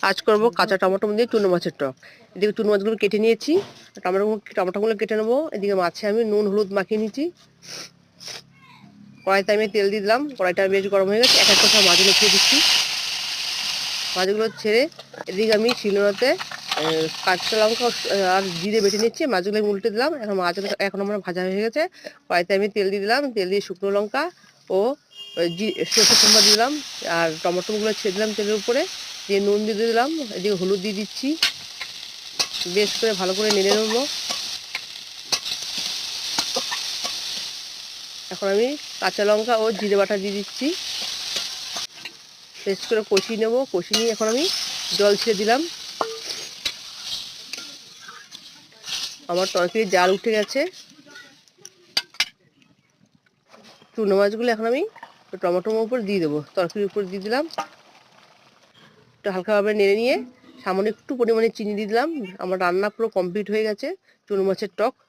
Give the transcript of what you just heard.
আজ করবো কাঁচা টমেটো দিয়ে চুনো মাছের টক। এদিকে চুনো মাছগুলো কেটে নিয়েছি, টমেটোগুলো কেটে নেবো। এদিকে মাছে আমি নুন হলুদ মাখিয়ে নিয়েছি। কড়াইতে আমি তেল দিয়ে দিলাম, কড়াইটা বেশ গরম হয়ে গেছে। এক এক করে মাছগুলো ছেড়ে দিচ্ছি। মাছগুলো ছেড়ে এদিকে আমি শিলনোড়াতে কাঁচা লঙ্কা আর জিরে বেটে নিচ্ছি। মাছগুলো আমি উল্টে দিলাম। এখন মাছগুলো এখন আমার ভাজা হয়ে গেছে। কড়াইতে আমি তেল দিয়ে দিলাম, তেল দিয়ে শুকনো লঙ্কা ও সরষে ফোড়ন দিয়ে দিলাম, আর টমেটোগুলো ছেড়ে দিলাম তেলের উপরে, দিয়ে নুন দিয়ে দিলাম। এদিকে হলুদ দিয়ে দিচ্ছি, বেশ করে ভালো করে নেড়ে নেবো। এখন আমি কাঁচা লঙ্কা ও জিরে বাটা দিয়ে দিচ্ছি, বেশ করে কষিয়ে নেবো। কষিয়ে নিয়ে এখন আমি জল ছেড়ে দিলাম। আমার তরকারি জাল উঠে গেছে। চুনো মাছগুলো এখন আমি টমেটোর উপর দিয়ে দেবো, তরকারির উপর দিয়ে দিলাম। একটু হালকাভাবে নেড়ে নিয়ে সামান্য একটু পরিমাণে চিনি দিয়ে দিলাম। আমার রান্না পুরো কমপ্লিট হয়ে গেছে, চুনো মাছের টক।